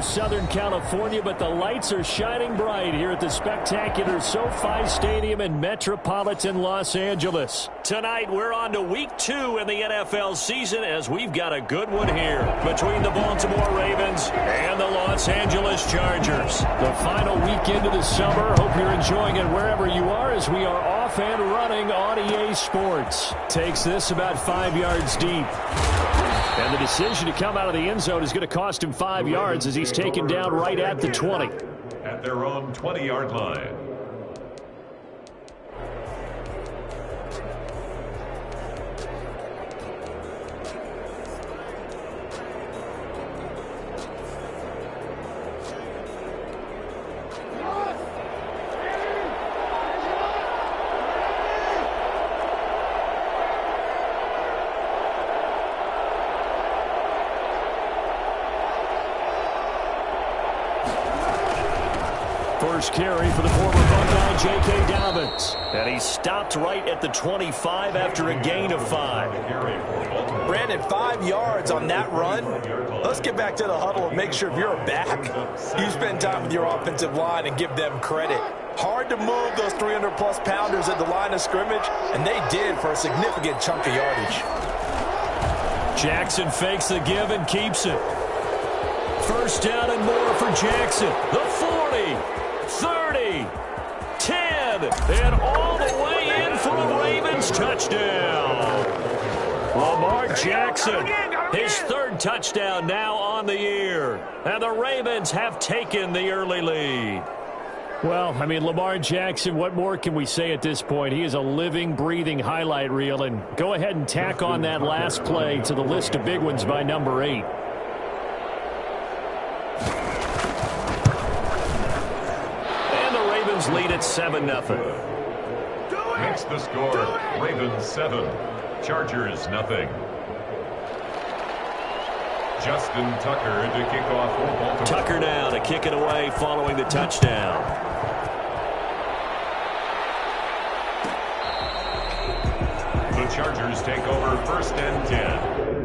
Southern California, but the lights are shining bright here at the spectacular SoFi Stadium in metropolitan Los Angeles. Tonight, we're on to Week 2 in the NFL season as we've got a good one here between the Baltimore Ravens and the Los Angeles Chargers. The final weekend of the summer. Hope you're enjoying it wherever you are as we are off and running on EA Sports. Takes this about 5 yards deep. And the decision to come out of the end zone is going to cost him 5 yards as he's taken down right at the 20. At their own 20-yard line. First carry for the former Buckeye, J.K. Dobbins. And he stopped right at the 25 after a gain of 5. Brandon, 5 yards on that run. Let's get back to the huddle and make sure if you're a back, you spend time with your offensive line and give them credit. Hard to move those 300-plus pounders at the line of scrimmage, and they did for a significant chunk of yardage. Jackson fakes the give and keeps it. First down and more for Jackson. The 40. 30, 10, and all the way in for the Ravens touchdown. Lamar Jackson, his third touchdown now on the year. And the Ravens have taken the early lead. Well, I mean, Lamar Jackson, what more can we say at this point? He is a living, breathing highlight reel. And go ahead and tack on that last play to the list of big ones by number 8. Lead at 7-0. Makes the score. Ravens 7, Chargers nothing. Justin Tucker to kick off for Baltimore. Tucker now to kick it away following the touchdown. The Chargers take over 1st and 10.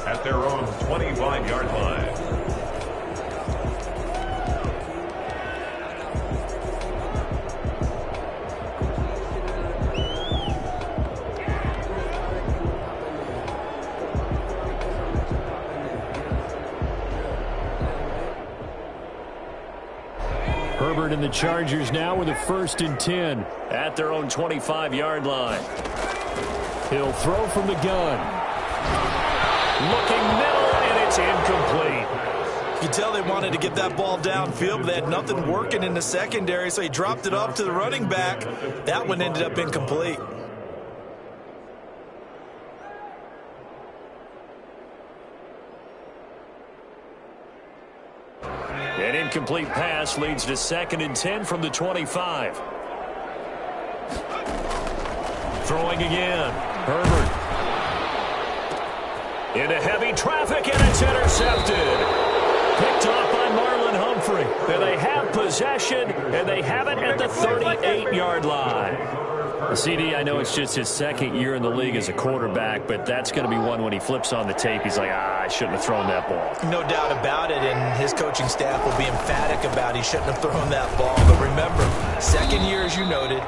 At their own 25-yard line. Herbert and the Chargers now with a 1st and 10 at their own 25-yard line. He'll throw from the gun. Looking middle, and it's incomplete. You can tell they wanted to get that ball downfield, but they had nothing working in the secondary, so he dropped it off to the running back. That one ended up incomplete. An incomplete pass leads to 2nd and 10 from the 25. Throwing again. Herbert. Into heavy traffic, and it's intercepted. Picked off by Marlon Humphrey. And they have possession, and they have it at the 38-yard line. CD, I know it's just his second year in the league as a quarterback, but that's going to be one when he flips on the tape, he's like, I shouldn't have thrown that ball. No doubt about it, and his coaching staff will be emphatic about he shouldn't have thrown that ball. But remember, second year, as you noted,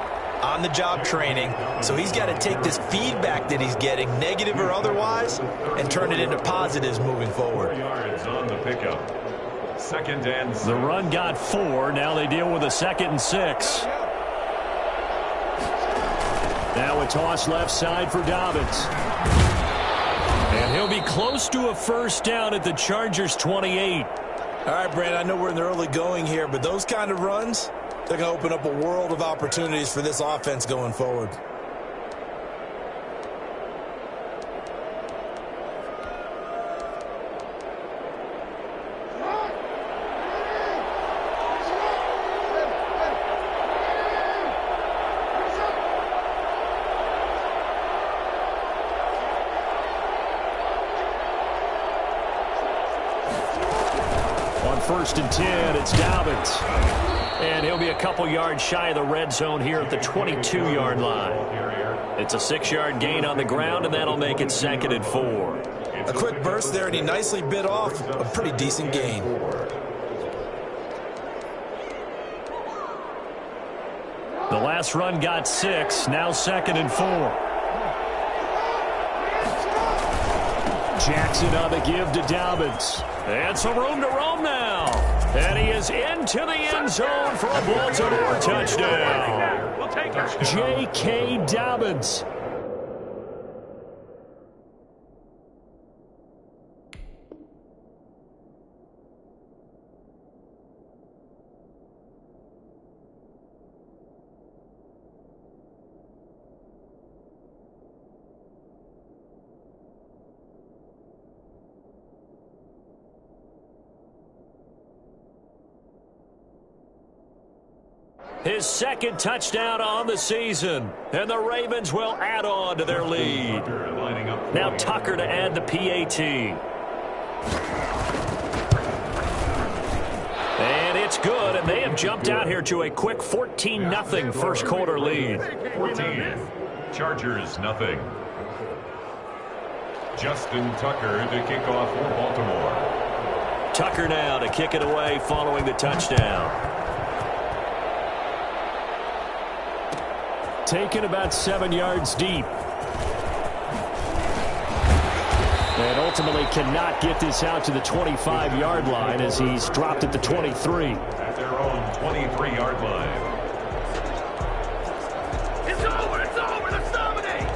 on-the-job training, so he's got to take this feedback that he's getting, negative or otherwise, and turn it into positives moving forward. Yards on the pickup. Second and 6. The run got 4. Now they deal with a 2nd and 6. Now a toss left side for Dobbins. And he'll be close to a first down at the Chargers' 28. All right, Brandon, I know we're in the early going here, but those kind of runs, they're going to open up a world of opportunities for this offense going forward. First and 10, it's Dobbins. And he'll be a couple yards shy of the red zone here at the 22-yard line. It's a 6-yard gain on the ground, and that'll make it 2nd and 4. A quick burst there, and he nicely bit off a pretty decent gain. The last run got 6, now 2nd and 4. Jackson on the give to Dobbins. And some room to roam now. And he is into the end zone for a Baltimore touchdown. J.K. Dobbins. His 2nd touchdown on the season. And the Ravens will add on to their lead. Now Tucker to add the PAT. And it's good, and they have jumped out here to a quick 14-0 first quarter lead. 14. Chargers, nothing. Justin Tucker to kick off for Baltimore. Tucker now to kick it away following the touchdown. Taken about 7 yards deep. And ultimately cannot get this out to the 25-yard line as he's dropped at the 23. At their own 23-yard line. It's over, let's dominate!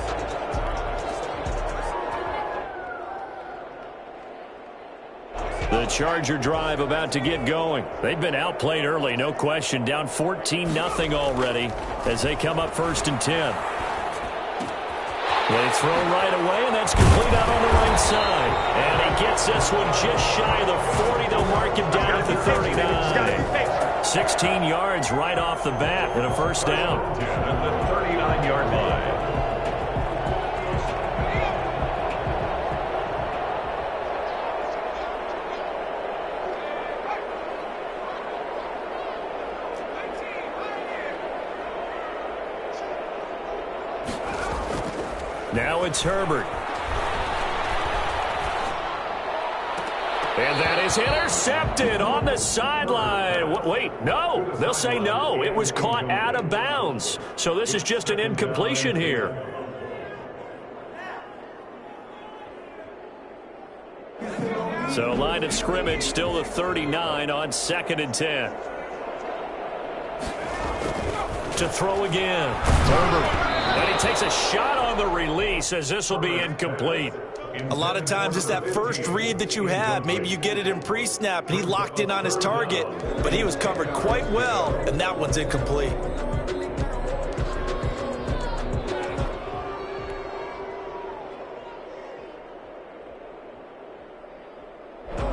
The Charger drive about to get going. They've been outplayed early, no question. Down 14-0 already as they come up 1st and 10. They throw right away, and that's complete out on the right side. And he gets this one just shy of the 40. They'll mark him down at the 39. 16 yards right off the bat and a first down. At the 39-yard line. Now it's Herbert. And that is intercepted on the sideline. Wait, no. They'll say no. It was caught out of bounds. So this is just an incompletion here. So line of scrimmage still the 39 on 2nd and 10. To throw again. Herbert. And he takes a shot on the release as this will be incomplete. A lot of times it's that first read that you have. Maybe you get it in pre-snap, and he locked in on his target, but he was covered quite well, and that one's incomplete.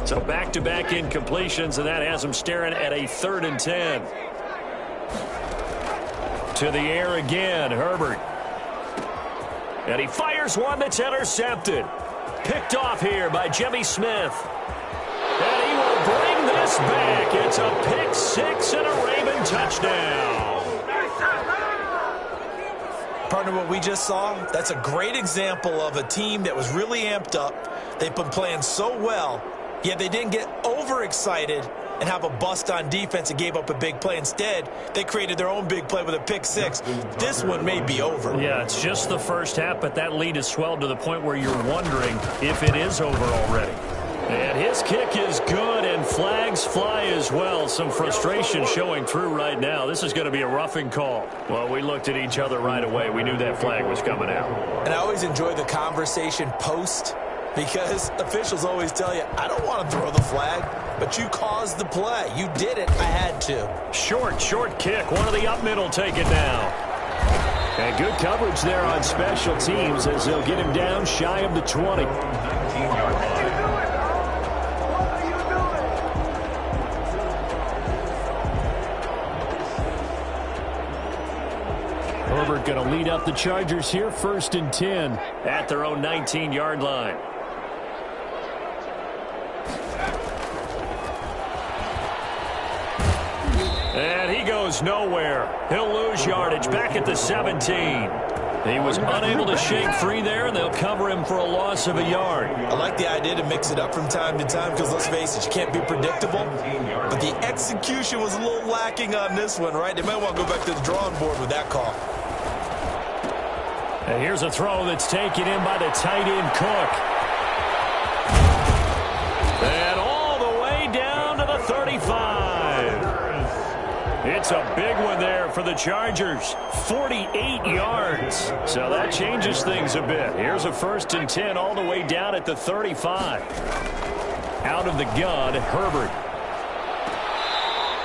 So back-to-back incompletions, and that has him staring at a 3rd and 10. To the air again, Herbert. And he fires one that's intercepted. Picked off here by Jimmy Smith. And he will bring this back. It's a pick 6 and a Raven touchdown. Partner, what we just saw, that's a great example of a team that was really amped up. They've been playing so well, yet they didn't get overexcited and have a bust on defense and gave up a big play. Instead, they created their own big play with a pick six. This one may be over. Yeah, it's just the first half, but that lead has swelled to the point where you're wondering if it is over already. And his kick is good, and flags fly as well. Some frustration showing through right now. This is going to be a roughing call. Well, we looked at each other right away. We knew that flag was coming out. And I always enjoy the conversation post, because officials always tell you, I don't want to throw the flag, but you caused the play. You did it. I had to. Short kick. One of the up middle taken now. And good coverage there on special teams as they'll get him down shy of the 20. Herbert going to lead up the Chargers here, 1st and 10 at their own 19-yard line. And he goes nowhere. He'll lose yardage back at the 17. He was unable to shake free there, and they'll cover him for a loss of a yard. I like the idea to mix it up from time to time because, let's face it, you can't be predictable. But the execution was a little lacking on this one, right? They might want to go back to the drawing board with that call. And here's a throw that's taken in by the tight end Cook. And all the way down to the 35. It's a big one there for the Chargers. 48 yards. So that changes things a bit. Here's a 1st and 10 all the way down at the 35. Out of the gun, Herbert.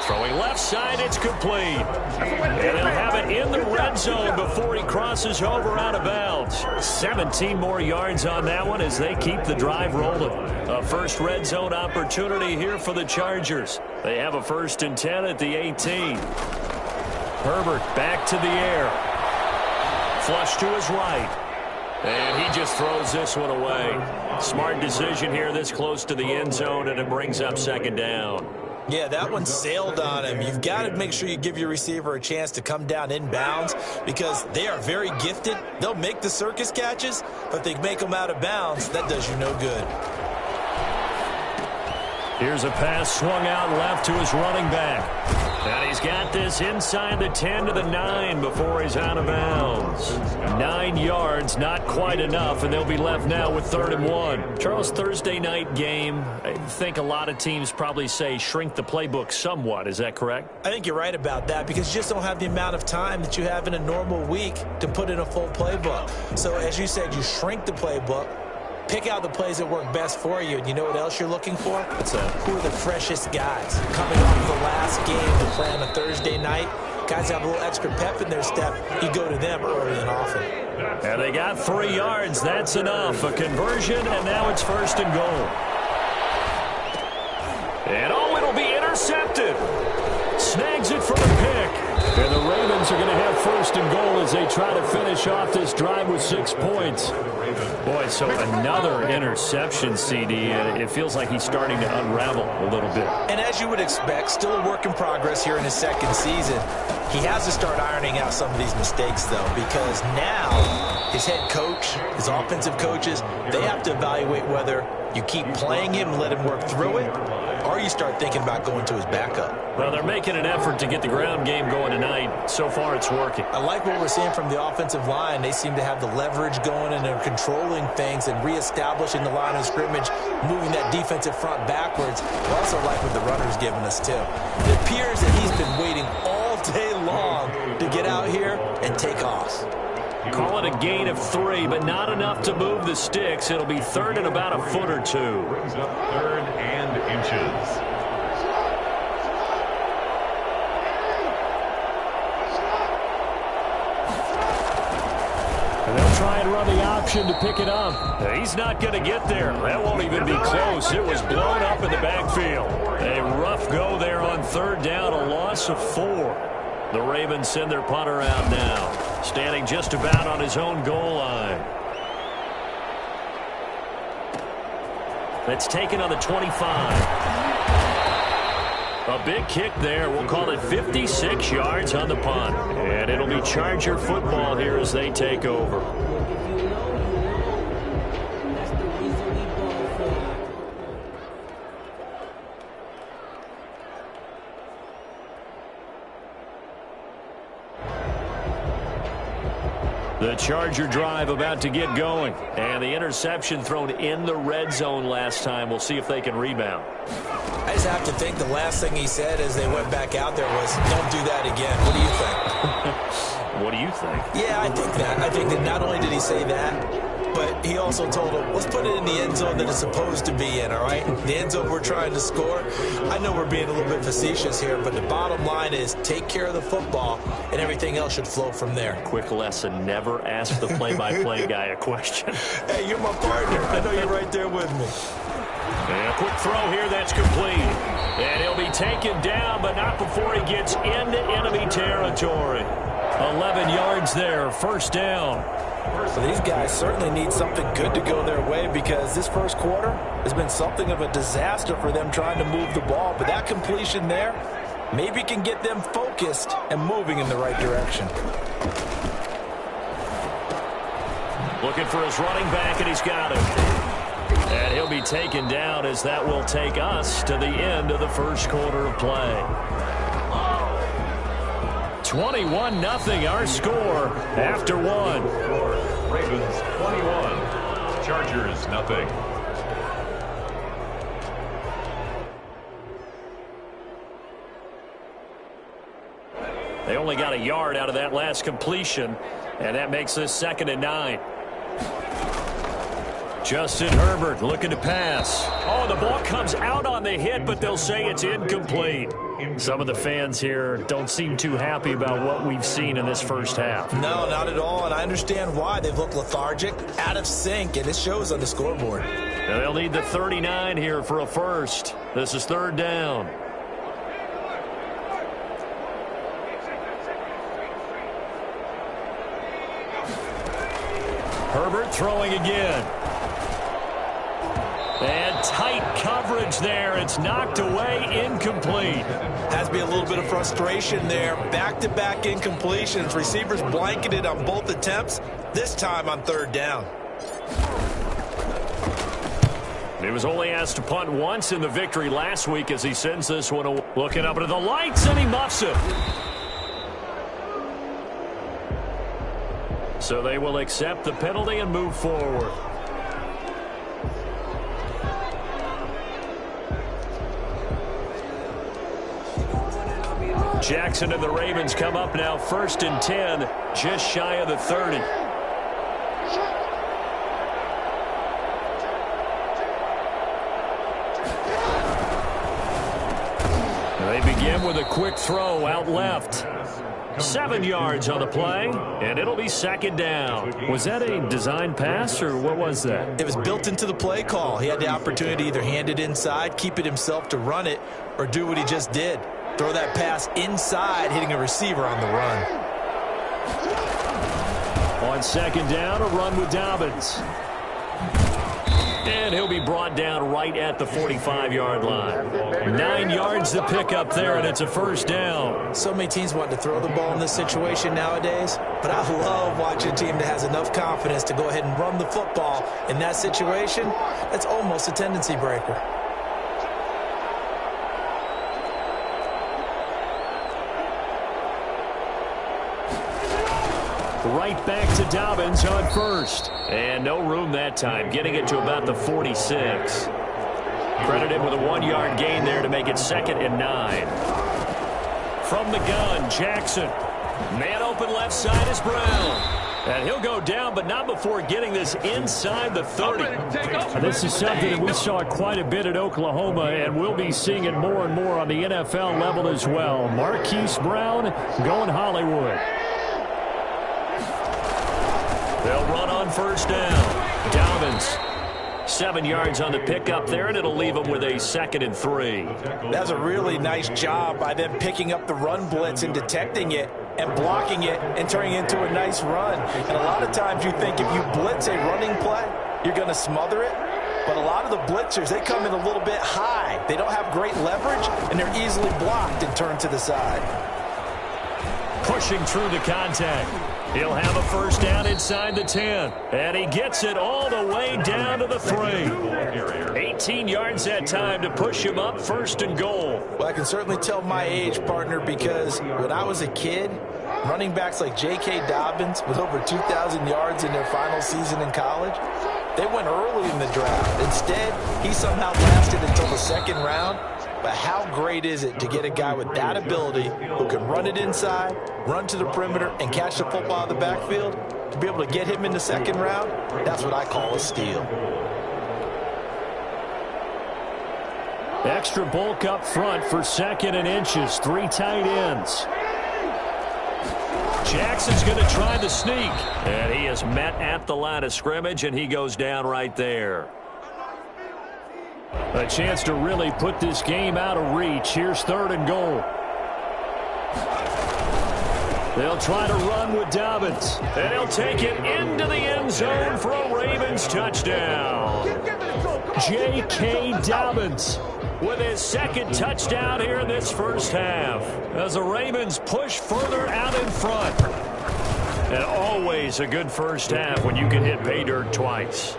Throwing left side, it's complete. And he'll have it in the red zone before he crosses over out of bounds. 17 more yards on that one as they keep the drive rolling. A first red zone opportunity here for the Chargers. They have a 1st and 10 at the 18. Herbert back to the air. Flush to his right. And he just throws this one away. Smart decision here this close to the end zone, and it brings up 2nd down. Yeah, that one sailed on him. You've got to make sure you give your receiver a chance to come down inbounds because they are very gifted. They'll make the circus catches, but they make them out of bounds. That does you no good. Here's a pass swung out left to his running back. And he's got this inside the 10 to the 9 before he's out of bounds. 9 yards, not quite enough, and they'll be left now with 3rd and 1. Charles, Thursday night game, I think a lot of teams probably say shrink the playbook somewhat. Is that correct? I think you're right about that because you just don't have the amount of time that you have in a normal week to put in a full playbook. So as you said, you shrink the playbook. Pick out the plays that work best for you. And you know what else you're looking for? Who are the freshest guys coming off the last game to play on a Thursday night? Guys have a little extra pep in their step. You go to them early and often. And they got 3 yards. That's enough. A conversion, and now it's 1st and goal. And it'll be intercepted. Snags it for the pick. And the Ravens are going to have 1st and goal as they try to finish off this drive with 6 points. Boy, so another interception, CD, and it feels like he's starting to unravel a little bit. And as you would expect, still a work in progress here in his 2nd season. He has to start ironing out some of these mistakes, though, because now his head coach, his offensive coaches, they have to evaluate whether you keep playing him and let him work through it, or you start thinking about going to his backup. Well, they're making an effort to get the ground game going tonight. So far, it's working. I like what we're seeing from the offensive line. They seem to have the leverage going, and they're controlling things and reestablishing the line of scrimmage, moving that defensive front backwards. I also like what the runner's giving us, too. It appears that he's been waiting all day long to get out here and take off. Call it a gain of 3, but not enough to move the sticks. It'll be 3rd and about a foot or 2. Brings up 3rd and inches. And they'll try and run the option to pick it up. He's not going to get there. That won't even be close. It was blown up in the backfield. A rough go there on 3rd down, a loss of 4. The Ravens send their punter out now, standing just about on his own goal line. That's taken on the 25. A big kick there. We'll call it 56 yards on the punt. And it'll be Charger football here as they take over. The Charger drive about to get going. And the interception thrown in the red zone last time. We'll see if they can rebound. I just have to think the last thing he said as they went back out there was, don't do that again. What do you think? What do you think? Yeah, I think that. I think that not only did he say that, but he also told him, let's put it in the end zone that it's supposed to be in, all right? The end zone we're trying to score. I know we're being a little bit facetious here, but the bottom line is take care of the football, and everything else should flow from there. Quick lesson, never ask the play-by-play guy a question. Hey, you're my partner. I know you're right there with me. And a quick throw here that's complete. And he'll be taken down, but not before he gets into enemy territory. 11 yards there, first down. So these guys certainly need something good to go their way because this first quarter has been something of a disaster for them trying to move the ball. But that completion there maybe can get them focused and moving in the right direction. Looking for his running back, and he's got him. And he'll be taken down as that will take us to the end of the first quarter of play. 21-0 our score after one. Ravens 21, Chargers nothing. They only got a yard out of that last completion, and that makes this 2nd and 9. Justin Herbert looking to pass. Oh, the ball comes out on the hit, but they'll say it's incomplete. Some of the fans here don't seem too happy about what we've seen in this first half. No, not at all, and I understand why. They've looked lethargic, out of sync, and it shows on the scoreboard. And they'll need the 39 here for a first. This is 3rd down. Herbert throwing again. And tight coverage there. It's knocked away, incomplete. Has to be a little bit of frustration there. Back-to-back incompletions. Receivers blanketed on both attempts, this time on 3rd down. He was only asked to punt once in the victory last week as he sends this one away. Looking up into the lights, and he muffs it. So they will accept the penalty and move forward. Jackson and the Ravens come up now 1st and 10, just shy of the 30. They begin with a quick throw out left. 7 yards on the play, and it'll be 2nd down. Was that a design pass, or what was that? It was built into the play call. He had the opportunity to either hand it inside, keep it himself to run it, or do what he just did. Throw that pass inside, hitting a receiver on the run. On 2nd down, a run with Dobbins. And he'll be brought down right at the 45-yard line. 9 yards to pick up there, and it's a first down. So many teams want to throw the ball in this situation nowadays, but I love watching a team that has enough confidence to go ahead and run the football. In that situation, that's almost a tendency breaker. Right back to Dobbins on first. And no room that time, getting it to about the 46. Credited with a 1-yard gain there to make it 2nd and 9. From the gun, Jackson. Man open left side is Brown. And he'll go down, but not before getting this inside the 30. This is something that we saw quite a bit at Oklahoma, and we'll be seeing it more and more on the NFL level as well. Marquise Brown going Hollywood. They'll run on first down. Dobbins, 7 yards on the pickup there, and it'll leave them with a 2nd and 3. That's a really nice job by them picking up the run blitz and detecting it and blocking it and turning it into a nice run. And a lot of times you think if you blitz a running play, you're going to smother it. But a lot of the blitzers, they come in a little bit high. They don't have great leverage, and they're easily blocked and turned to the side. Pushing through the contact. He'll have a first down inside the 10. And he gets it all the way down to the 3. 18 yards that time to push him up 1st and goal. Well, I can certainly tell my age, partner, because when I was a kid, running backs like J.K. Dobbins with over 2,000 yards in their final season in college, they went early in the draft. Instead, he somehow lasted until the 2nd round. But how great is it to get a guy with that ability who can run it inside, run to the perimeter, and catch the football in the backfield? To be able to get him in the 2nd round, that's what I call a steal. Extra bulk up front for 2nd and inches. 3 tight ends. Jackson's going to try the sneak. And he is met at the line of scrimmage, and he goes down right there. A chance to really put this game out of reach. Here's 3rd and goal. They'll try to run with Dobbins. And he'll take it into the end zone for a Ravens touchdown. J.K. Dobbins with his 2nd touchdown here in this first half, as the Ravens push further out in front. And always a good first half when you can hit pay dirt twice.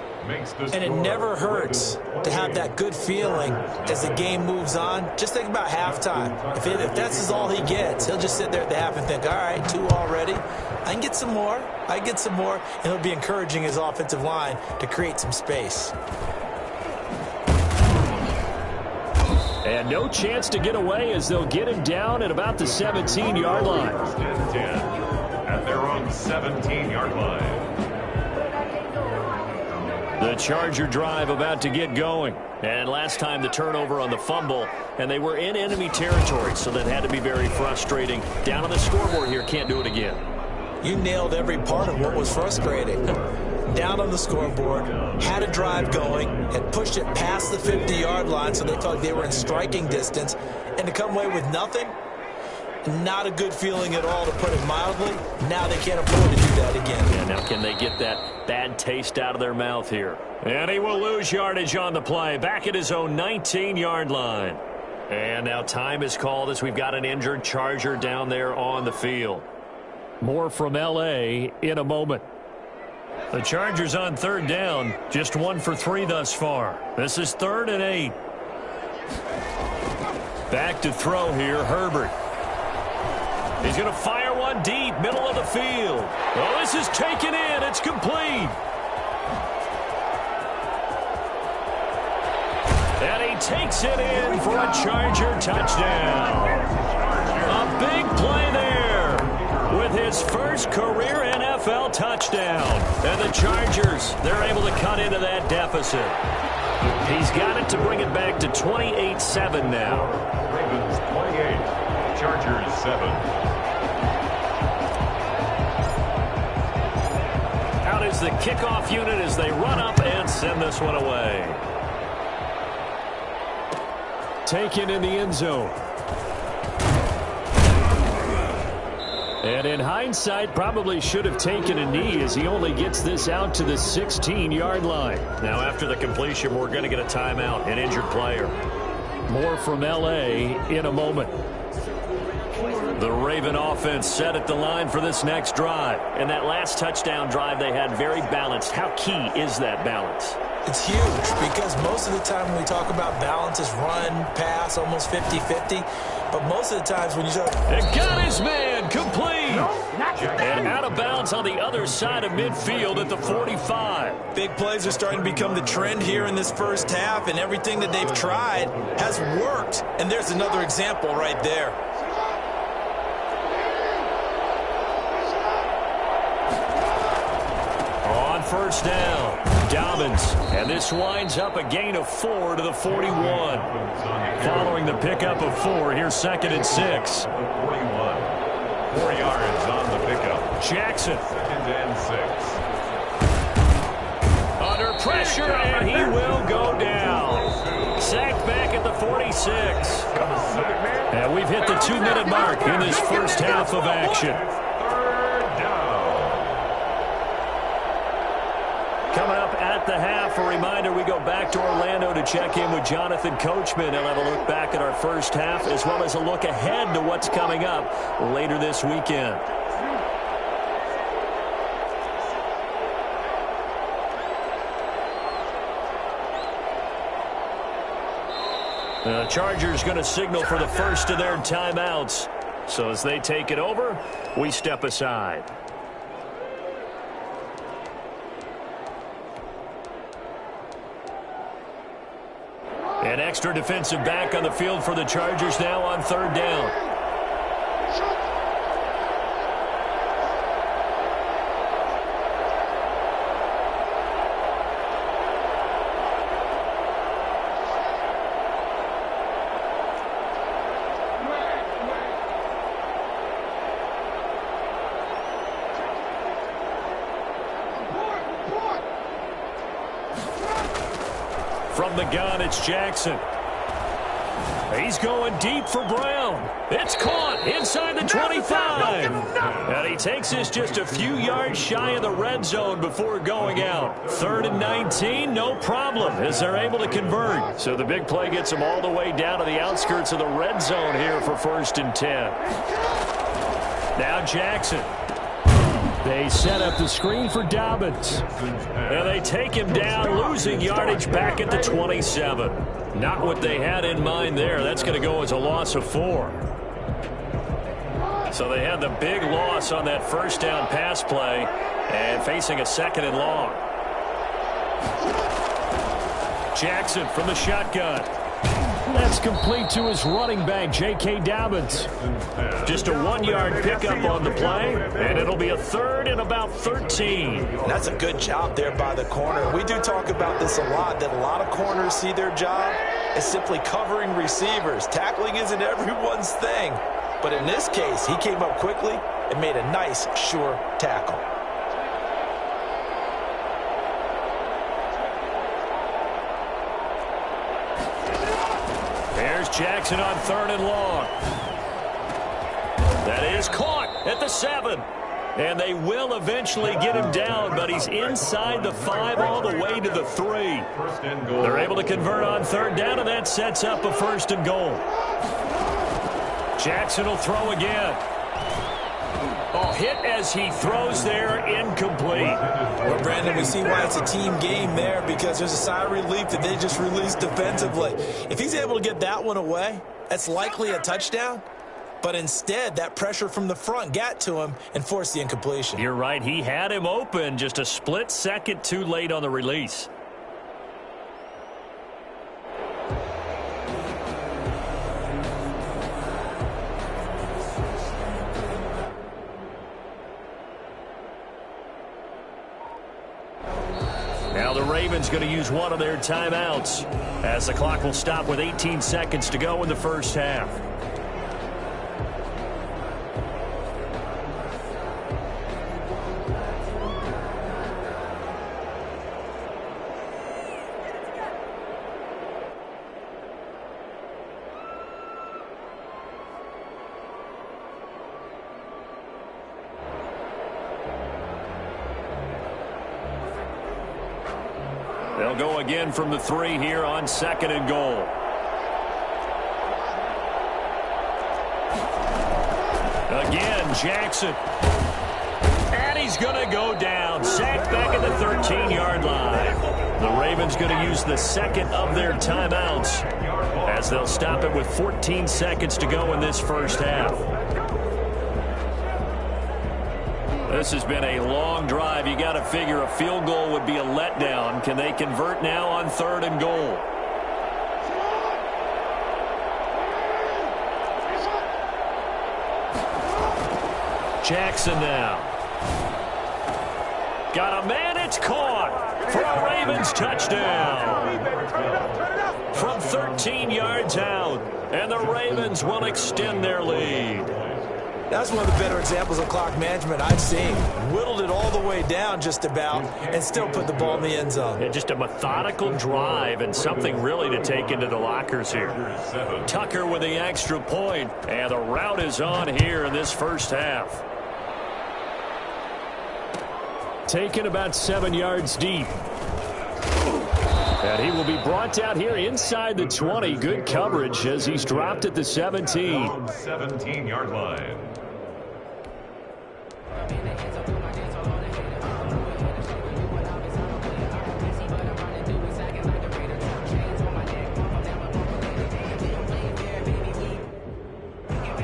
And it never hurts to have that good feeling as the game moves on. Just think about halftime. If that's all he gets, he'll just sit there at the half and think, all right, 2 already. I can get some more. I can get some more. And he'll be encouraging his offensive line to create some space. And no chance to get away as they'll get him down at about the 17-yard line. At their own 17-yard line. The Charger drive about to get going. And last time the turnover on the fumble, and they were in enemy territory, so that had to be very frustrating. Down on the scoreboard here, can't do it again. You nailed every part of what was frustrating. Down on the scoreboard, had a drive going, had pushed it past the 50-yard line so they felt like they were in striking distance, and to come away with nothing, not a good feeling at all, to put it mildly. Now they can't afford to do that again. Yeah, now can they get that bad taste out of their mouth here? And he will lose yardage on the play, back at his own 19-yard line. And now time is called as we've got an injured Charger down there on the field. More from L.A. in a moment. The Chargers on 3rd down, just 1 for 3 thus far. This is 3rd and 8. Back to throw here, Herbert. He's going to fire one deep, middle of the field. Oh, this is taken in. It's complete. And he takes it in for a Charger touchdown. A big play there with his first career NFL touchdown. And the Chargers, they're able to cut into that deficit. He's got it to bring it back to 28-7 now. Ravens 28, Chargers 7. Out is the kickoff unit as they run up and send this one away. Taken in the end zone. And in hindsight, probably should have taken a knee as he only gets this out to the 16-yard line. Now after the completion, we're going to get a timeout, an injured player. More from L.A. in a moment. The Raven offense set at the line for this next drive. And that last touchdown drive they had very balanced. How key is that balance? It's huge because most of the time when we talk about balance is run, pass, almost 50-50. But most of the times when you start... And got his man complete. And out of bounds on the other side of midfield at the 45. Big plays are starting to become the trend here in this first half, and everything that they've tried has worked. And there's another example right there. On first down, Dobbins. And this winds up a gain of 4 to the 41. Following the pickup of 4, here's 2nd and 6. 41. 4 yards on the pickup. Jackson. 2nd and 6. Under pressure, and he will go down. Sacked back at the 46. And we've hit the 2-minute mark in this first half of action. Coming up at at the half. A reminder, we go back to Orlando to check in with Jonathan Coachman. He'll have a look back at our first half as well as a look ahead to what's coming up later this weekend. The Chargers going to signal for the first of their timeouts. So as they take it over, we step aside. An extra defensive back on the field for the Chargers now on third down. From the gun, it's Jackson. He's going deep for Brown. It's caught inside the 25. And he takes this just a few yards shy of the red zone before going out. 3rd and 19, no problem, as they're able to convert. So the big play gets them all the way down to the outskirts of the red zone here for 1st and 10. Now Jackson. They set up the screen for Dobbins. And they take him down, losing yardage back at the 27. Not what they had in mind there. That's going to go as a loss of 4. So they had the big loss on that first down pass play and facing a 2nd and long. Jackson from the shotgun. That's complete to his running back, J.K. Dobbins. Just a 1-yard pickup on the play, and it'll be a 3rd and about 13. That's a good job there by the corner. We do talk about this a lot, that a lot of corners see their job as simply covering receivers. Tackling isn't everyone's thing. But in this case, he came up quickly and made a nice, sure tackle. There's Jackson on 3rd and long. That is caught at the 7. And they will eventually get him down, but he's inside the 5 all the way to the 3. They're able to convert on 3rd down, and that sets up a 1st and goal. Jackson will throw again. Oh, hit as he throws there, incomplete. Well, Brandon, we see why it's a team game there, because there's a sigh of relief that they just released defensively. If he's able to get that one away, that's likely a touchdown. But instead, that pressure from the front got to him and forced the incompletion. You're right. He had him open, just a split second too late on the release. Now the Ravens going to use one of their timeouts as the clock will stop with 18 seconds to go in the first half. They'll go again from the 3 here on 2nd and goal. Again, Jackson. And he's going to go down. Sacked back at the 13-yard line. The Ravens going to use the 2nd of their timeouts as they'll stop it with 14 seconds to go in this first half. This has been a long drive. You got to figure a field goal would be a letdown. Can they convert now on 3rd and goal? Jackson now. Got a man, it's caught for a Ravens touchdown. From 13 yards out, and the Ravens will extend their lead. That's one of the better examples of clock management I've seen. Whittled it all the way down just about and still put the ball in the end zone. Yeah, just a methodical drive and something really to take into the lockers here. Tucker with the extra point, and the route is on here in this first half. Taken about 7 yards deep. And he will be brought down here inside the 20. Good coverage as he's dropped at the 17. 17-yard line.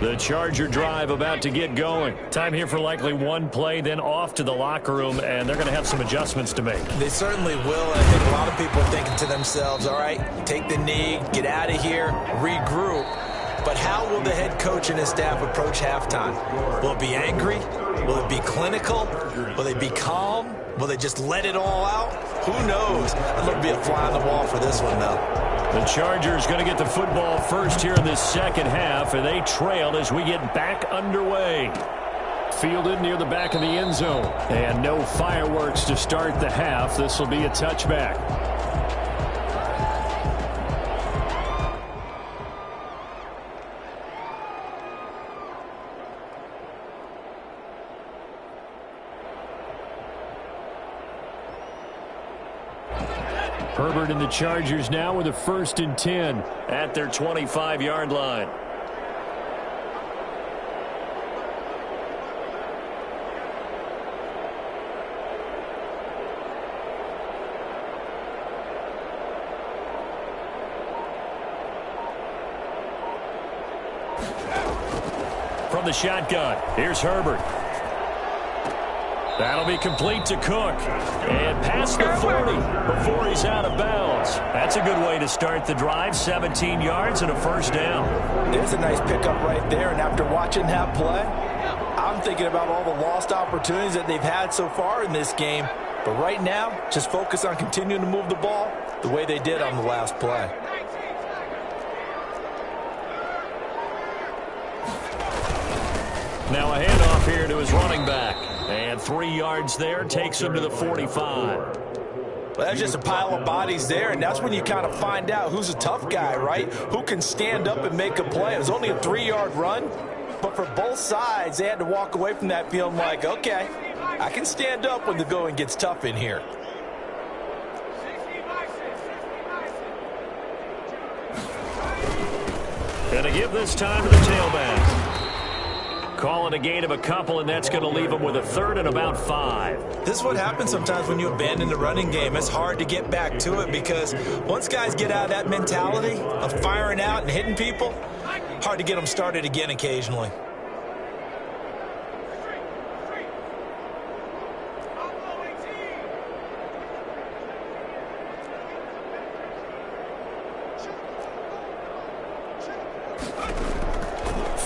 The Charger drive about to get going. Time here for likely one play, then off to the locker room, and they're going to have some adjustments to make. They certainly will, and I think a lot of people are thinking to themselves, all right, take the knee, get out of here, regroup. But how will the head coach and his staff approach halftime? Will it be angry? Will it be clinical? Will they be calm? Will they just let it all out? Who knows? I'd love to be a fly on the wall for this one, though. The Chargers going to get the football first here in this second half, and they trail as we get back underway. Fielded near the back of the end zone. And no fireworks to start the half. This will be a touchback. Herbert and the Chargers now with a 1st and 10 at their 25-yard line. From the shotgun, here's Herbert. That'll be complete to Cook. And past the 40 before he's out of bounds. That's a good way to start the drive. 17 yards and a 1st down. There's a nice pickup right there. And after watching that play, I'm thinking about all the lost opportunities that they've had so far in this game. But right now, just focus on continuing to move the ball the way they did on the last play. Now a handoff here to his running back. And 3 yards there, takes him to the 45. Well, that's just a pile of bodies there, and that's when you kind of find out who's a tough guy, right? Who can stand up and make a play. It was only a 3-yard run, but for both sides, they had to walk away from that feeling like, okay, I can stand up when the going gets tough in here. Gonna give this time to the tailback. Calling a gain of a couple, and that's going to leave him with a 3rd and about 5. This is what happens sometimes when you abandon the running game. It's hard to get back to it because once guys get out of that mentality of firing out and hitting people, hard to get them started again occasionally.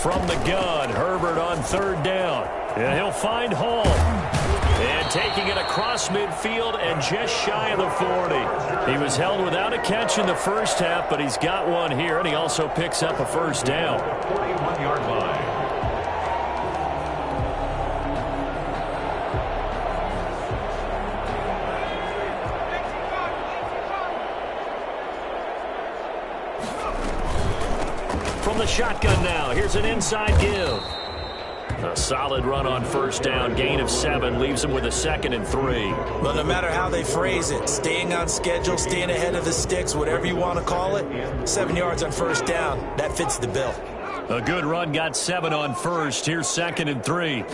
From the gun, Herbert on 3rd down. And he'll find Hall. And taking it across midfield and just shy of the 40. He was held without a catch in the first half, but he's got one here, and he also picks up a 1st down. 41-yard line. From the shotgun now, here's an inside give. A solid run on 1st down, gain of 7, leaves him with a 2nd and 3. Well, no matter how they phrase it, staying on schedule, staying ahead of the sticks, whatever you want to call it, 7 yards on 1st down, that fits the bill. A good run, got 7 on 1st. Here's 2nd and 3.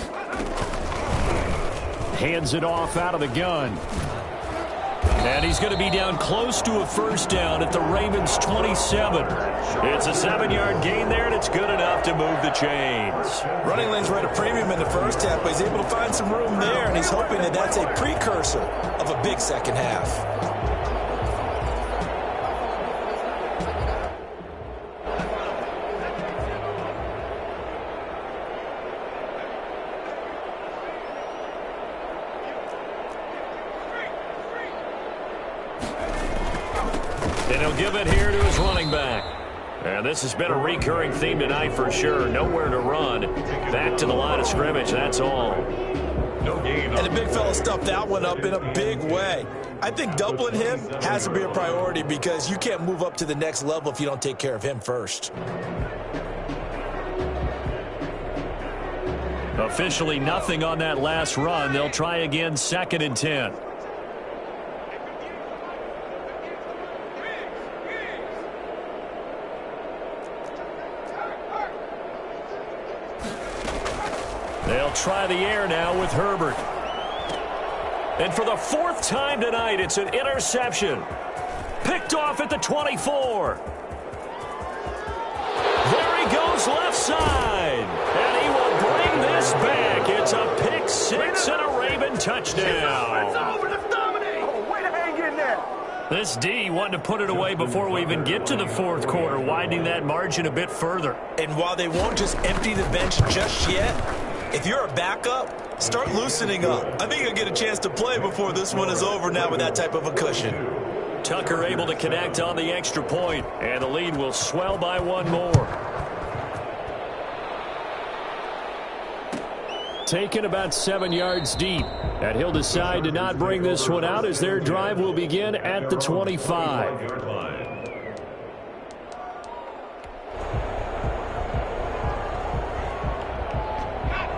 Hands it off out of the gun. And he's going to be down close to a 1st down at the Ravens' 27. It's a 7-yard gain there, and it's good enough to move the chains. Running lanes were at a premium in the first half, but he's able to find some room there, and he's hoping that that's a precursor of a big second half. And he'll give it here to his running back. And this has been a recurring theme tonight for sure. Nowhere to run. Back to the line of scrimmage, that's all. No gain. And the big fella stuffed that one up in a big way. I think doubling him has to be a priority because you can't move up to the next level if you don't take care of him first. Officially nothing on that last run. They'll try again, 2nd and 10. They'll try the air now with Herbert. And for the fourth time tonight, it's an interception. Picked off at the 24. There he goes left side. And he will bring this back. It's a pick six and a Raven touchdown. It's over. Let's dominate. Oh, way to hang in there. This D wanting to put it away before we even get to the fourth quarter, widening that margin a bit further. And while they won't just empty the bench just yet, if you're a backup, start loosening up. I think you'll get a chance to play before this one is over now with that type of a cushion. Tucker able to connect on the extra point, and the lead will swell by one more. Taken about 7 yards deep, and he'll decide to not bring this one out as their drive will begin at the 25.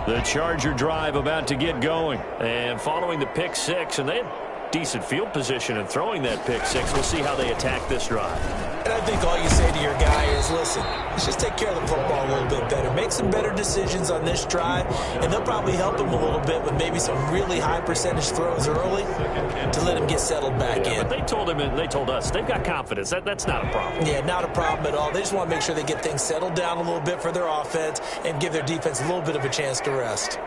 The Charger drive about to get going. And following the pick six, and they had decent field position in throwing that pick six. We'll see how they attack this drive. And I think all you say to your guy is, listen, let's just take care of the football a little bit better. Make some better decisions on this drive, and they'll probably help him a little bit with maybe some really high percentage throws early to let him get settled back in. But they told him and they told us they've got confidence. That's not a problem. Yeah, not a problem at all. They just want to make sure they get things settled down a little bit for their offense and give their defense a little bit of a chance to rest.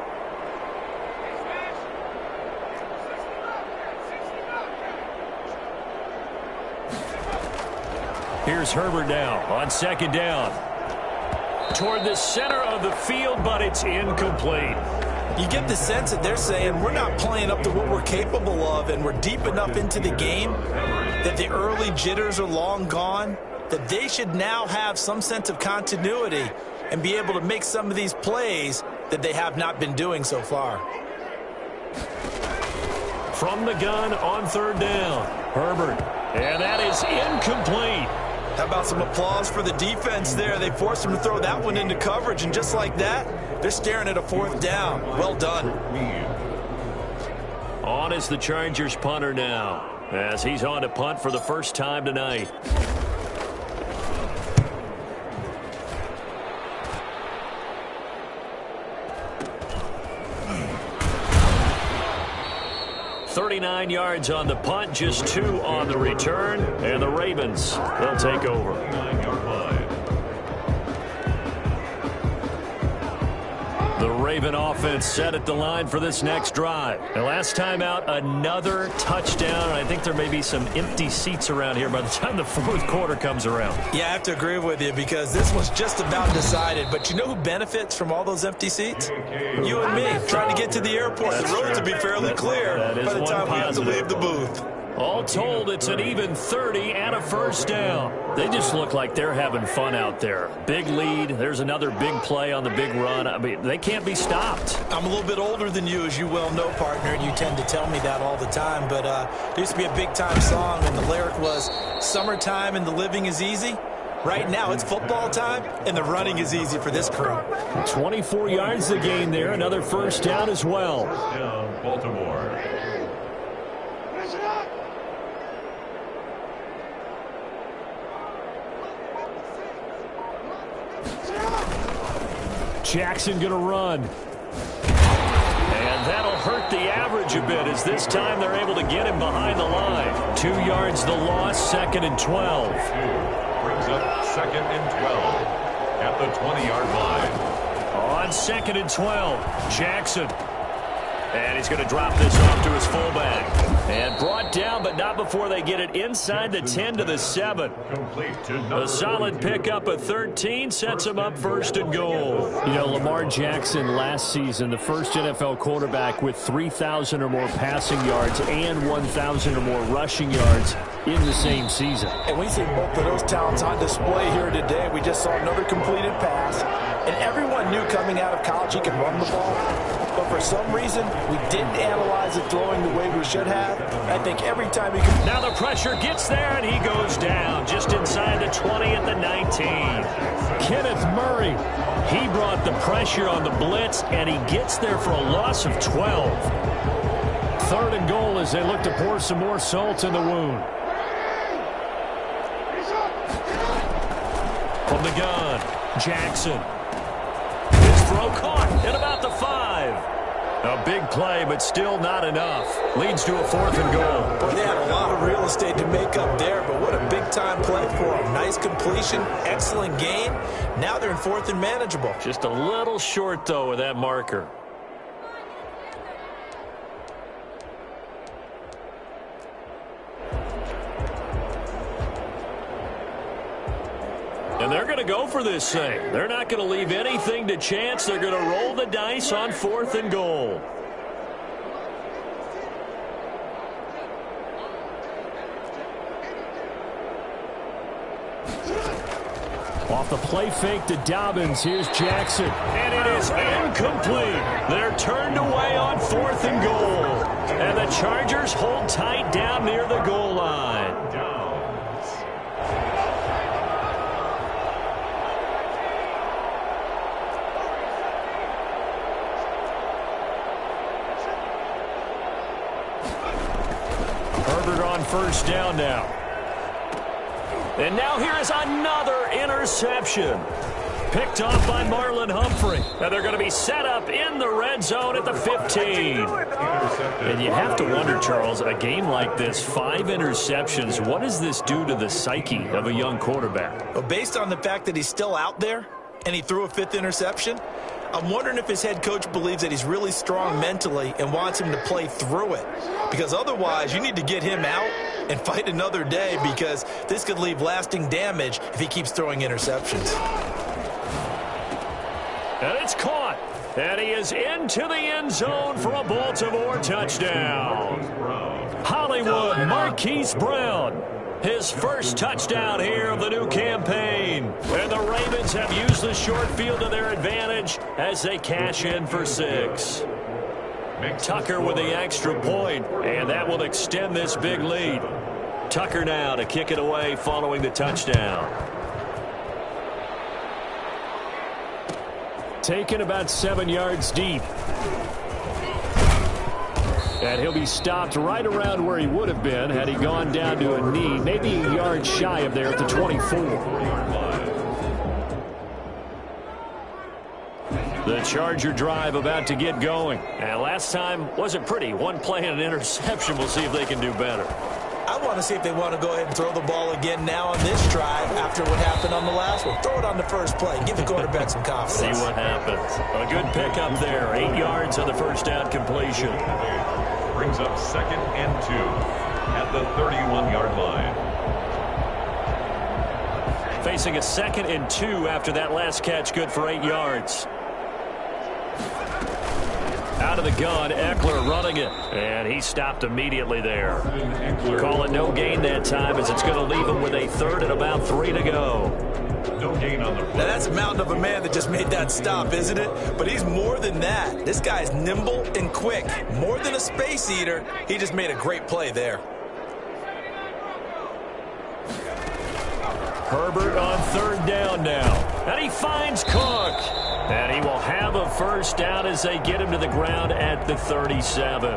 Here's Herbert now on second down. Toward the center of the field, but it's incomplete. You get the sense that they're saying we're not playing up to what we're capable of, and we're deep enough into the game that the early jitters are long gone, that they should now have some sense of continuity and be able to make some of these plays that they have not been doing so far. From the gun on third down, Herbert. And that is incomplete. How about some applause for the defense there? They forced him to throw that one into coverage, and just like that, they're staring at a fourth down. Well done. On is the Chargers punter now, as he's on to punt for the first time tonight. .39 yards on the punt, just 2 on the return, and the Ravens, they'll take over. The Raven offense set at the line for this next drive. And last time out, another touchdown. I think there may be some empty seats around here by the time the fourth quarter comes around. Yeah, I have to agree with you because this was just about decided. But you know who benefits from all those empty seats? You and me, trying to get to the airport. The roads will be fairly clear by the time we have to leave the booth. All told, it's an even 30 and a first down. They just look like they're having fun out there. Big lead. There's another big play on the big run. I mean, they can't be stopped. I'm a little bit older than you, as you well know, partner, and you tend to tell me that all the time. But there used to be a big-time song, and the lyric was, "Summertime and the living is easy." Right now, it's football time, and the running is easy for this crew. 24 yards to gain there. Another first down as well. Baltimore. Jackson going to run. And that'll hurt the average a bit as this time they're able to get him behind the line. 2 yards the loss, 2nd and 12. Brings up 2nd and 12 at the 20-yard line. On 2nd and 12, Jackson. And he's going to drop this off to his fullback. And brought down, but not before they get it inside the 10 to the 7. A solid pickup of 13 sets him up 1st and goal. You know, Lamar Jackson last season, the first NFL quarterback with 3,000 or more passing yards and 1,000 or more rushing yards in the same season. And we see both of those talents on display here today. We just saw another completed pass. And everyone knew coming out of college he could run the ball. But for some reason, we didn't analyze it throwing the way we should have. I think every time he could... Now the pressure gets there, and he goes down just inside the 20 at the 19. Kenneth Murray, he brought the pressure on the blitz, and he gets there for a loss of 12. 3rd and goal as they look to pour some more salt in the wound. From the gun, Jackson. His throw throw caught at about the 5. A big play, but still not enough. Leads to a 4th and goal. Well, they had a lot of real estate to make up there, but what a big-time play for them. Nice completion, excellent gain. Now they're in 4th and manageable. Just a little short, though, with that marker. And they're going to go for this thing. They're not going to leave anything to chance. They're going to roll the dice on 4th and goal. Off the play fake to Dobbins. Here's Jackson. And it is incomplete. They're turned away on 4th and goal. And the Chargers hold tight down near the goal line. Herbert on 1st down now. And now here is another interception. Picked off by Marlon Humphrey. Now they're going to be set up in the red zone at the 15. And you have to wonder, Charles, a game like this, 5 interceptions, what does this do to the psyche of a young quarterback? Well, based on the fact that he's still out there and he threw a 5th interception, I'm wondering if his head coach believes that he's really strong mentally and wants him to play through it. Because otherwise, you need to get him out and fight another day, because this could leave lasting damage if he keeps throwing interceptions. And it's caught. And he is into the end zone for a Baltimore touchdown. Hollywood Marquise Brown. His first touchdown here of the new campaign. And the Ravens have used the short field to their advantage as they cash in for 6. Tucker with the extra point, and that will extend this big lead. Tucker now to kick it away following the touchdown. Taken about 7 yards deep. And he'll be stopped right around where he would have been had he gone down to a knee, maybe a yard shy of there at the 24. The Charger drive about to get going. And last time wasn't pretty. One play and an interception. We'll see if they can do better. I want to see if they want to go ahead and throw the ball again now on this drive after what happened on the last one. Throw it on the first play. Give the quarterback some confidence. See what happens. A good pickup there. 8 yards on the first down completion. Brings up 2nd and 2 at the 31-yard line. Facing a 2nd and 2 after that last catch, good for 8 yards. Out of the gun, Eckler running it. And he stopped immediately there. Call it no gain that time, as it's going to leave him with a 3rd and about 3 to go. No gain on the run. Now that's a mountain of a man that just made that stop, isn't it? But he's more than that. This guy's nimble and quick. More than a space eater, he just made a great play there. Herbert on 3rd down now. And he finds Cook. And he will have a first down as they get him to the ground at the 37.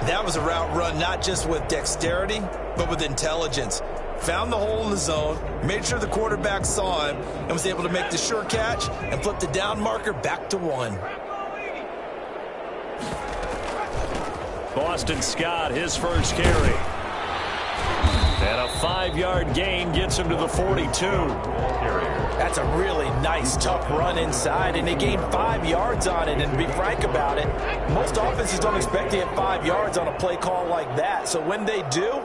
That was a route run not just with dexterity, but with intelligence. Found the hole in the zone, made sure the quarterback saw him, and was able to make the sure catch and flip the down marker back to 1. Boston Scott, his first carry. And a 5-yard gain gets him to the 42. That's a really nice, tough run inside, and they gained 5 yards on it. And to be frank about it, most offenses don't expect to get 5 yards on a play call like that. So when they do,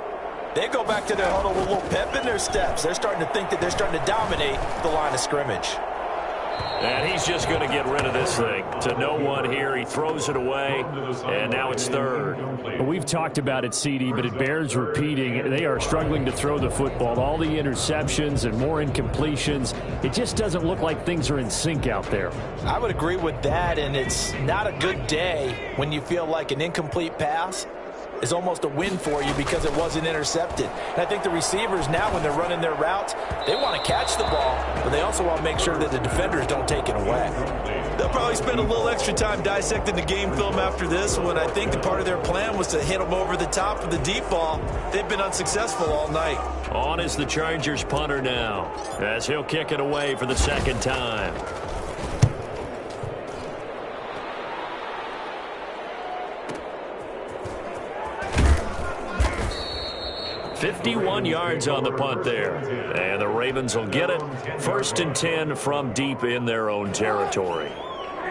they go back to their huddle with a little pep in their steps. They're starting to think that they're starting to dominate the line of scrimmage. And he's just going to get rid of this thing. To no one here. He throws it away, and now it's 3rd. We've talked about it, CD, but it bears repeating. They are struggling to throw the football. All the interceptions and more incompletions. It just doesn't look like things are in sync out there. I would agree with that, and it's not a good day when you feel like an incomplete pass is almost a win for you because it wasn't intercepted. And I think the receivers now, when they're running their routes, they want to catch the ball, but they also want to make sure that the defenders don't take it away. They'll probably spend a little extra time dissecting the game film after this one. I think the part of their plan was to hit them over the top of the deep ball. They've been unsuccessful all night. On is the Chargers punter now, as he'll kick it away for the 2nd time. 51 yards on the punt there. And the Ravens will get it. 1st and 10 from deep in their own territory.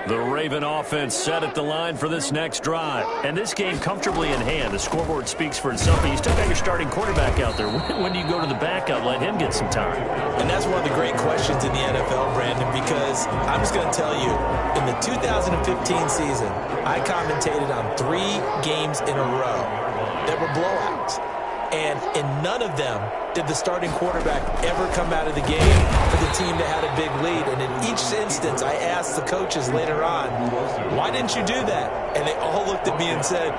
The Raven offense set at the line for this next drive. And this game comfortably in hand. The scoreboard speaks for itself, but you still got your starting quarterback out there. When do you go to the backup, let him get some time? And that's one of the great questions in the NFL, Brandon, because I'm just going to tell you, in the 2015 season, I commentated on 3 games in a row that were blowouts. And in none of them did the starting quarterback ever come out of the game for the team that had a big lead. And in each instance, I asked the coaches later on, why didn't you do that? And they all looked at me and said,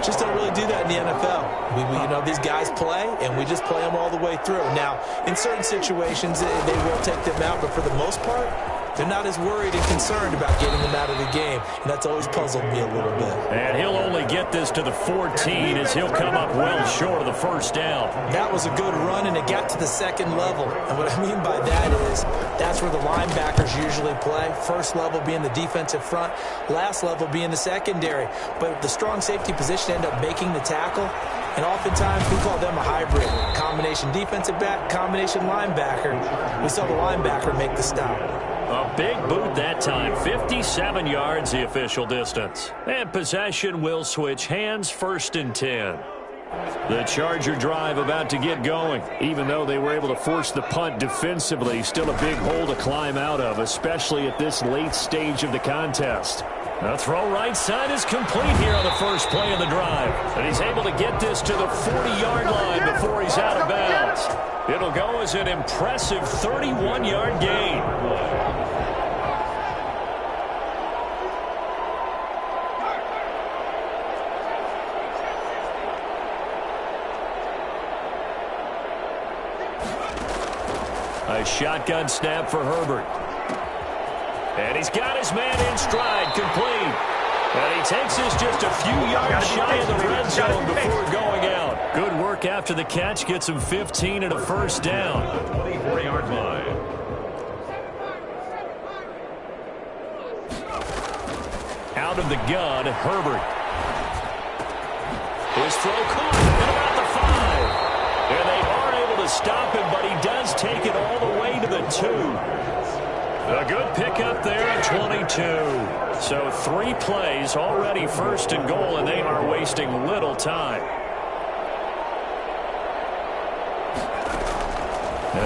just don't really do that in the NFL. These guys play, and we just play them all the way through. Now, in certain situations, they will take them out, but for the most part, they're not as worried and concerned about getting them out of the game, and that's always puzzled me a little bit. And he'll only get this to the 14 as he'll come up well short of the first down. That was a good run, and it got to the second level. And what I mean by that is that's where the linebackers usually play. First level being the defensive front, last level being the secondary. But the strong safety position ended up making the tackle, and oftentimes we call them a hybrid. Combination defensive back, combination linebacker. We saw the linebacker make the stop. A big boot that time. 57 yards the official distance. And possession will switch hands. 1st and 10. The Charger drive about to get going. Even though they were able to force the punt defensively, still a big hole to climb out of, especially at this late stage of the contest. The throw right side is complete here on the first play of the drive. And he's able to get this to the 40-yard line before he's out of bounds. It'll go as an impressive 31-yard gain. A shotgun snap for Herbert. And he's got his man in stride, complete. And he takes this just a few yards shy of the red zone before going out. Good work after the catch. Gets him 15 and a first down. 24-yard line. Out of the gun, Herbert. His throw caught at about the 5. And they are able to stop him, but he does take it all the way to the 2. A good pickup there at 22. So 3 plays already 1st and goal, and they are wasting little time.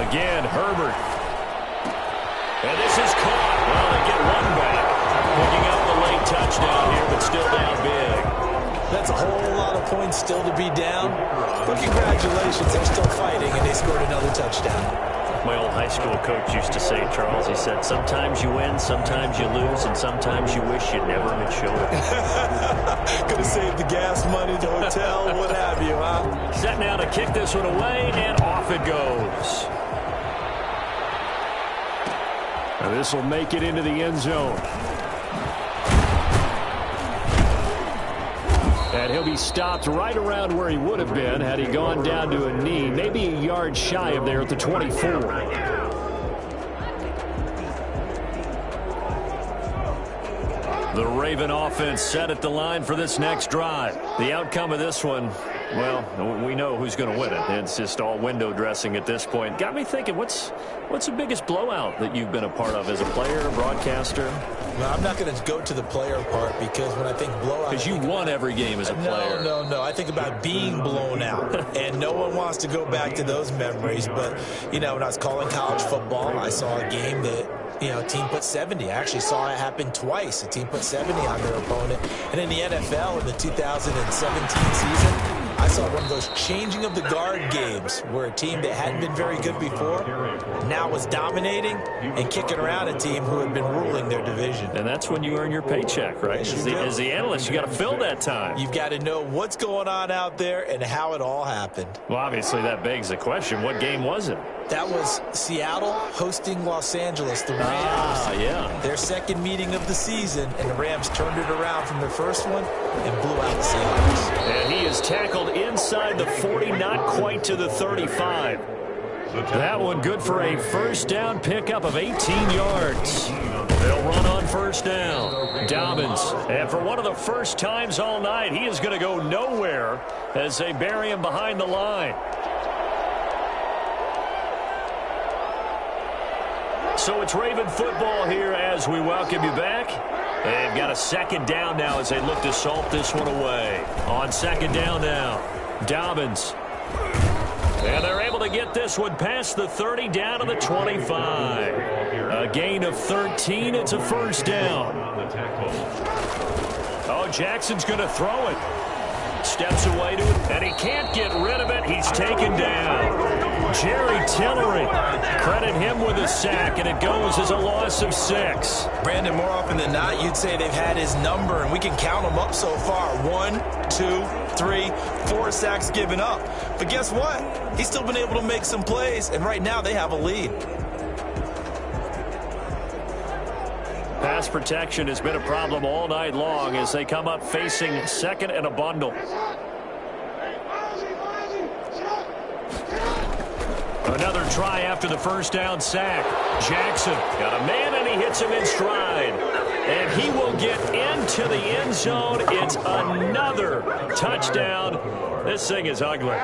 Again, Herbert. And this is caught. Well, they get one back. Picking up the late touchdown here, but still down big. That's a whole lot of points still to be down. But congratulations, they're still fighting, and they scored another touchdown. My old high school coach used to say, Charles, he said, sometimes you win, sometimes you lose, and sometimes you wish you never had showed it. Could have saved the gas money, the hotel, what have you, huh? Set now to kick this one away, and off it goes. Now this will make it into the end zone. And he'll be stopped right around where he would have been had he gone down to a knee, maybe a yard shy of there at the 24. The Raven offense set at the line for this next drive. The outcome of this one, well, we know who's going to win it. It's just all window dressing at this point. Got me thinking, what's the biggest blowout that you've been a part of as a player, broadcaster? No, I'm not going to go to the player part because when I think blowout... Because you won every game as a player. No. I think about being blown out. And no one wants to go back to those memories. But, when I was calling college football, I saw a game that... a team put 70. I actually saw it happen twice. A team put 70 on their opponent. And in the NFL in the 2017 season, I saw one of those changing of the guard games where a team that hadn't been very good before now was dominating and kicking around a team who had been ruling their division. And that's when you earn your paycheck, right? As the analyst, you got to fill that time. You've got to know what's going on out there and how it all happened. Well, obviously that begs the question, what game was it? That was Seattle hosting Los Angeles, the Rams. Yeah. Their second meeting of the season, and the Rams turned it around from their first one and blew out the Seahawks. And he is tackled inside the 40, not quite to the 35. That one good for a first down pickup of 18 yards. They'll run on first down. Dobbins, and for one of the first times all night, he is going to go nowhere as they bury him behind the line. So it's Raven football here as we welcome you back. They've got a second down now as they look to salt this one away. On second down now, Dobbins. And they're able to get this one past the 30 down to the 25. A gain of 13. It's a first down. Oh, Jackson's going to throw it. Steps away to it, and he can't get rid of it. He's taken down. Jerry Tillery. Credit him with a sack, and it goes as a loss of 6. Brandon, more often than not, you'd say they've had his number, and we can count them up so far. 1, 2, 3, 4 sacks given up. But guess what? He's still been able to make some plays, and right now they have a lead. Pass protection has been a problem all night long as they come up facing second and a bundle. Another try after the first down sack. Jackson got a man, and he hits him in stride. And he will get into the end zone. It's another touchdown. This thing is ugly.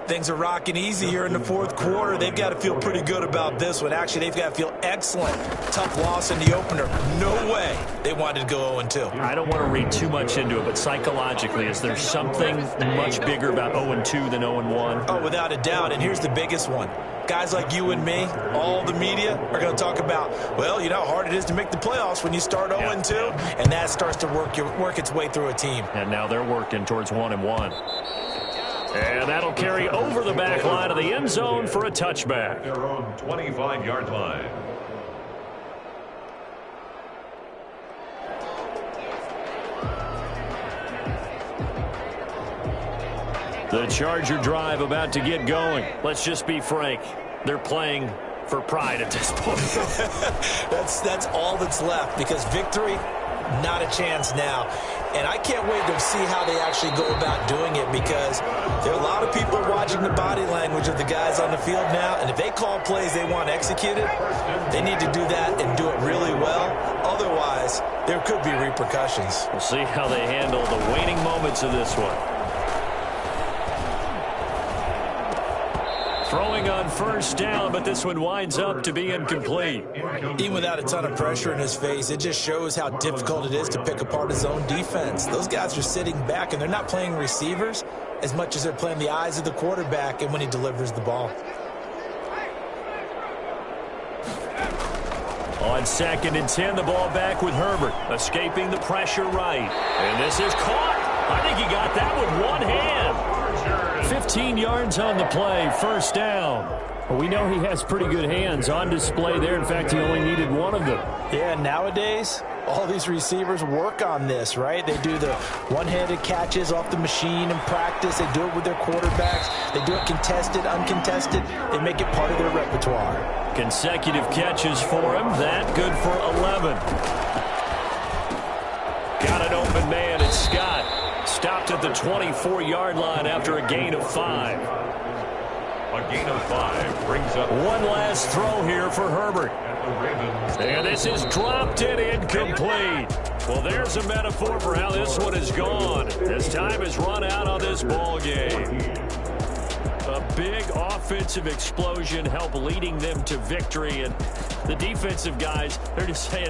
Things are rocking easy here in the fourth quarter. They've got to feel pretty good about this one. Actually, they've got to feel excellent. Tough loss in the opener. No way they wanted to go 0-2. I don't want to read too much into it, but psychologically, is there something much bigger about 0-2 than 0-1? Oh, without a doubt. And here's the biggest one. Guys like you and me, all the media, are going to talk about, well, you know how hard it is to make the playoffs when you start 0-2, and that starts to work its way through a team. And now they're working towards 1-1. And that'll carry over the back line of the end zone for a touchback. Their own 25-yard line. The Charger drive about to get going. Let's just be frank. They're playing for pride at this point. That's all that's left, because victory, not a chance now. And I can't wait to see how they actually go about doing it, because there are a lot of people watching the body language of the guys on the field now, and if they call plays they want executed, they need to do that and do it really well. Otherwise, there could be repercussions. We'll see how they handle the waning moments of this one. Throwing on first down, but this one winds up to be incomplete. Even without a ton of pressure in his face, it just shows how difficult it is to pick apart his own defense. Those guys are sitting back, and they're not playing receivers as much as they're playing the eyes of the quarterback and when he delivers the ball. On second and 10, the ball back with Herbert, escaping the pressure right. And this is caught. I think he got that with one hand. 15 yards on the play, first down. Well, we know he has pretty good hands on display there. In fact, he only needed one of them. Yeah, nowadays, all these receivers work on this, right? They do the one-handed catches off the machine in practice. They do it with their quarterbacks. They do it contested, uncontested. They make it part of their repertoire. Consecutive catches for him. That good for 11. Got an open man. It's Scott. Stopped at the 24-yard line after a gain of 5. A gain of 5 brings up one last throw here for Herbert. And this is dropped and incomplete. Well, there's a metaphor for how this one is gone. As time has run out on this ball game. A big offensive explosion helped leading them to victory. And the defensive guys, they're just saying,